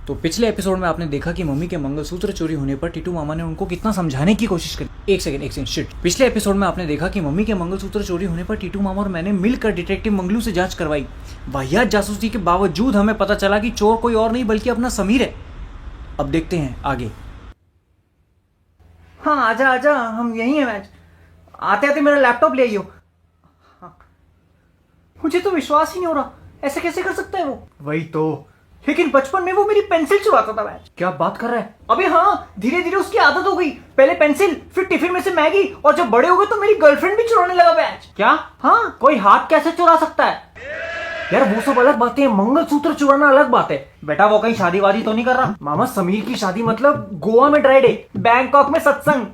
तो पिछले एपिसोड में आपने देखा कि मम्मी के मंगलसूत्र चोरी होने पर टीटू मामा ने उनको कितना समझाने की कोशिश करी। एक सेकंड शिट। पिछले एपिसोड में आपने देखा कि मम्मी के मंगलसूत्र चोरी होने पर टीटू मामा और मैंने मिलकर डिटेक्टिव मंगलू से जांच करवाई। वाहियात जासूसी के बावजूद हमें पता चला कि चोर कोई और नहीं बल्कि अपना समीर है। अब देखते हैं आगे। हाँ आजा आजा, हम यही हैं मैच। आते आते मेरा लैपटॉप ले आइयो। हाँ। मुझे तो विश्वास ही नहीं हो रहा, ऐसे कैसे कर सकता है वो। वही तो, लेकिन बचपन में वो मेरी पेंसिल चुराता था मैच। क्या बात कर रहा है। अबे हाँ, धीरे धीरे उसकी आदत हो गई। पहले पेंसिल, फिर टिफिन में से मैगी, और जब बड़े हो गए तो मेरी गर्लफ्रेंड भी चुराने लगा मैच। क्या? हाँ, कोई हाथ कैसे चुरा सकता है यार, वो सब अलग बातें हैं, मंगलसूत्र चुराना अलग बात है। बेटा वो कहीं शादी वादी तो नहीं कर रहा? मामा समीर की शादी मतलब गोवा में ड्राई डे, बैंकॉक में सत्संग,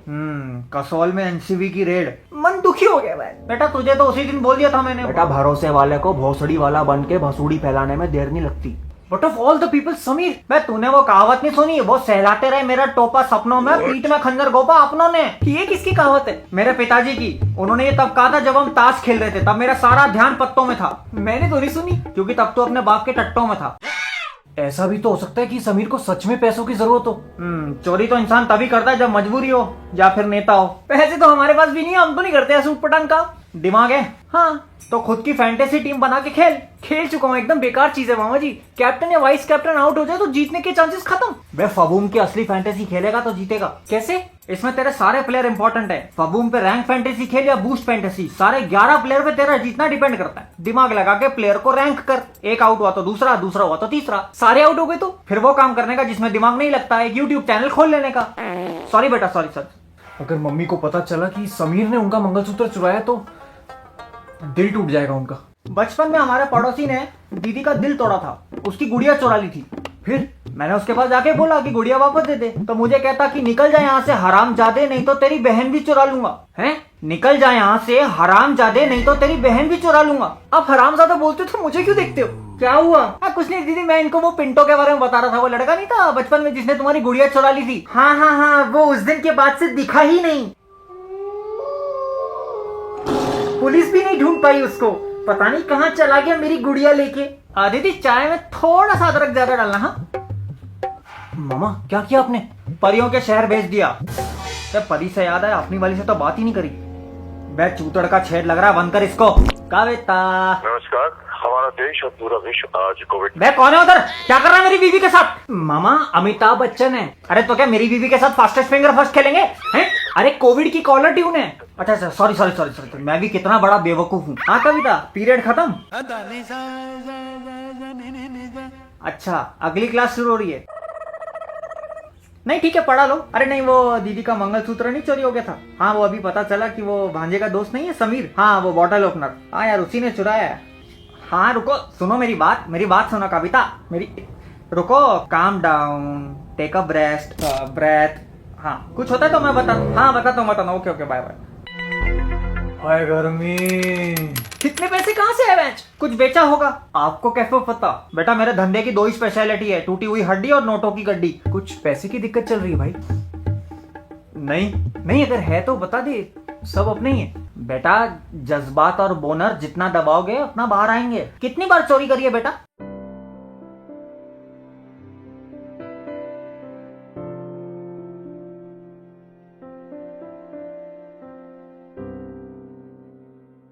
कसौल में एनसीबी की रेड। मन दुखी हो गया भाई। बेटा तुझे तो उसी दिन बोल दिया था मैंने। बेटा भरोसे वाले को भोसड़ी वाला बन के भसूड़ी फैलाने में देर नहीं लगती। But of all the people Sameer. मैं तूने वो कहावत नहीं सुनी, वो सहलाते रहे मेरा टोपा सपनों में, पीठ में खंजर गोपा अपनों ने। ये किसकी कहावत है? मेरे पिताजी की। उन्होंने ये तब कहा था जब हम ताश खेल रहे थे, तब मेरा सारा ध्यान पत्तों में था। मैंने तो नहीं सुनी, क्योंकि तब तो अपने बाप के टट्टों में था। ऐसा भी तो हो सकता है कि समीर को सच में पैसों की जरूरत हो। चोरी तो इंसान तभी करता है जब मजबूरी हो या फिर नेता हो। पैसे तो हमारे पास भी नहीं है, हम तो नहीं करते ऐसे उटपटांग का। दिमाग है हाँ, तो खुद की फैंटेसी टीम बना के खेल चुका हूँ। एकदम बेकार चीज है मामा जी। कैप्टन या वाइस कैप्टन आउट हो जाए तो जीतने के चांसेस खत्म। वे फबूम की असली फैंटेसी खेलेगा तो जीतेगा। कैसे? इसमें तेरे सारे प्लेयर इंपॉर्टेंट है। फबूम पे रैंक फैंटेसी खेल या बूस्ट फैंटेसी, सारे 11 प्लेयर पे तेरा जीतना डिपेंड करता है। दिमाग लगा के प्लेयर को रैंक कर। एक आउट हुआ तो दूसरा, दूसरा हुआ तो तीसरा, सारे आउट हो गए तो फिर वो काम करने का जिसमें दिमाग नहीं लगता है, यूट्यूब चैनल खोल लेने का। सॉरी बेटा, सॉरी। अगर मम्मी को पता चला कि समीर ने उनका मंगलसूत्र चुराया तो दिल टूट जाएगा उनका। बचपन में हमारे पड़ोसी ने दीदी का दिल तोड़ा था, उसकी गुड़िया चुरा ली थी। फिर मैंने उसके पास जाके बोला कि गुड़िया वापस दे दे, तो मुझे कहता कि निकल जाए यहाँ से हरामजादे, नहीं तो तेरी बहन भी चुरा लूंगा। हैं? निकल जाए यहाँ से हरामजादे, नहीं तो तेरी बहन भी चुरा लूंगा। अब हरामजादा बोलते तो मुझे क्यों देखते हो? क्या हुआ? कुछ नहीं दीदी, मैं इनको वो पिंटो के बारे में बता रहा था। वो लड़का नहीं था बचपन में जिसने तुम्हारी गुड़िया चुरा ली थी? हाँ, वो उस दिन के बाद से दिखा ही नहीं। पुलिस भी नहीं ढूंढ पाई उसको, पता नहीं कहाँ चला गया मेरी गुड़िया लेके। दीदी चाय में थोड़ा सा अदरक ज्यादा डालना। हाँ मामा क्या किया आपने? परियों के शहर भेज दिया। जब परी से याद आया, अपनी वाली से तो बात ही नहीं करी। बे चूतड़ का छेद लग रहा है, बंद कर इसको। कविता नमस्कार, हमारा देश और पूरा विश्व आज कोविड। बे कौन है उधर? क्या कर रहा है मेरी बीवी के साथ? मामा अमिताभ बच्चन है। अरे तो क्या मेरी बीवी के साथ फास्टेस्ट फिंगर फर्स्ट खेलेंगे हैं? अरे कोविड की कॉलर ट्यून है। अच्छा सॉरी, मैं भी कितना बड़ा बेवकूफ हूँ। हाँ कविता, पीरियड खत्म। अच्छा अगली क्लास शुरू हो रही है। नहीं ठीक है, पढ़ा लो। अरे नहीं, वो दीदी का मंगलसूत्र नहीं चोरी हो गया था। हाँ वो अभी पता चला कि वो भांजे का दोस्त नहीं है समीर। हाँ वो बॉटल ओपनर। हाँ यार उसी ने चुराया है। हाँ रुको, सुनो मेरी बात सुनो कविता मेरी। रुको, calm down, take a breath. हाँ कुछ होता है तो मैं बताता हूँ। Okay bye. हाय गर्मी। कितने पैसे कहाँ से आए मैच? कुछ बेचा होगा। आपको कैसे पता? बेटा मेरे धंधे की 2 ही स्पेशलिटी है, टूटी हुई हड्डी और नोटों की गड्डी। कुछ पैसे की दिक्कत चल रही है भाई? नहीं अगर है तो बता दे, सब अपने ही है। बेटा जज्बात और बोनर जितना दबाओगे उतना बाहर आएंगे। कितनी बार चोरी करी है बेटा?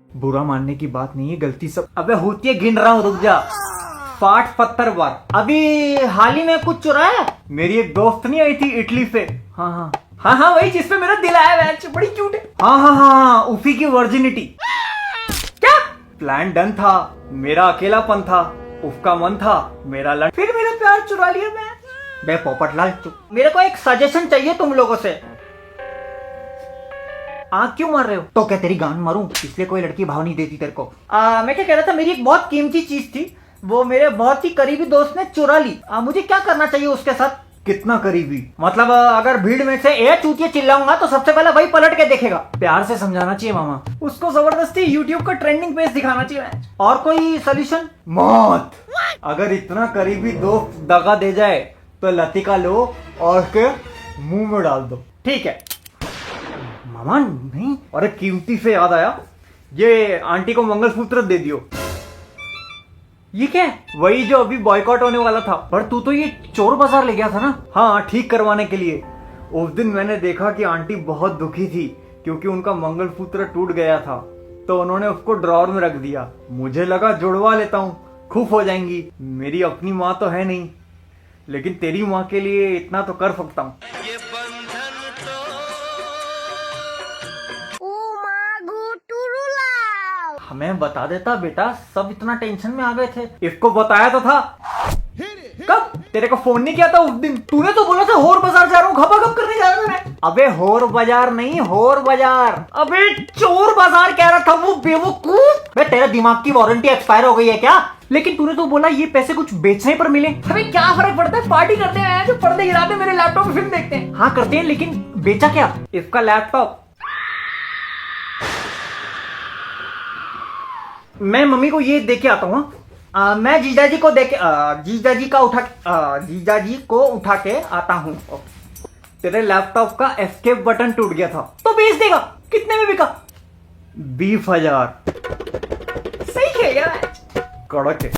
बुरा मानने की बात नहीं है, गलती सब अबे होती है। गिन रहा हूँ, रुक जा। 60-70 बार। अभी हाल ही में कुछ चुराया। मेरी एक दोस्त नहीं आई थी इटली से? हाँ वही जिसपे मेरा दिल आया मैच, बड़ी क्यूट है। हाँ उसी की वर्जिनिटी। क्या? प्लान डन था, मेरा अकेलापन था, उसका मन था, मेरा लड़, फिर मेरा प्यार चुरा लिया मैं। बे पोपटलाल चुप। मेरे को एक सजेशन चाहिए तुम लोगों से। आँख क्यों मार रहे हो? तो क्या तेरी गान मारूं? इसलिए कोई लड़की भाव नहीं देती तेरे को? मैं क्या कह रहा था, मेरी एक बहुत कीमती चीज थी, वो मेरे बहुत ही करीबी दोस्त ने चुरा ली। मुझे क्या करना चाहिए उसके साथ? कितना करीबी? मतलब अगर भीड़ में से ए चूतिया चिल्लाऊंगा तो सबसे पहले वही पलट के देखेगा। प्यार से समझाना चाहिए मामा। उसको जबरदस्ती यूट्यूब का ट्रेंडिंग पेज दिखाना चाहिए। और कोई सोल्यूशन? मौत। अगर इतना करीबी दोस्त दगा दे जाए तो लतिका लो और उसके मुंह में डाल दो। ठीक है मामा। नहीं, अरे कीमती से याद आया, ये आंटी को मंगलसूत्र दे दियो। ये क्या है? वही जो अभी बॉयकॉट होने वाला था। पर तू तो ये चोर बाजार ले गया था ना? हाँ, ठीक करवाने के लिए। उस दिन मैंने देखा कि आंटी बहुत दुखी थी क्योंकि उनका मंगलसूत्र टूट गया था, तो उन्होंने उसको ड्रॉर में रख दिया। मुझे लगा जुड़वा लेता हूँ, खुश हो जाएंगी। मेरी अपनी माँ तो है नहीं, लेकिन तेरी माँ के लिए इतना तो कर सकता हूँ। हमें बता देता बेटा, सब इतना टेंशन में आ गए थे। इसको बताया तो था। कब? तेरे को फोन नहीं किया था उस दिन? तूने तो बोला था होर बाजार जा रहा हूँ, घपा घप करने जा रहा हूँ मैं। अबे होर बाजार नहीं, होर बाजार। अबे चोर बाजार कह रहा था वो बेवकूफ। बे तेरा दिमाग की वारंटी एक्सपायर हो गई है क्या? लेकिन तूने तो बोला ये पैसे कुछ बेचने पर मिले। हमें क्या फर्क पड़ता है, पार्टी करते हैं जो पर्दे गिराते मेरे लैपटॉप में फिल्म देखते हैं। हाँ करते हैं, लेकिन बेचा क्या? इसका लैपटॉप। मैं मम्मी को ये देके आता हूँ। मैं जीजाजी को जीजाजी को उठा के आता हूँ। तेरे लैपटॉप का एस्केप बटन टूट गया था, तो बेच देगा। कितने में बिका? 20,000। सही खेल गया मैच। कड़क है।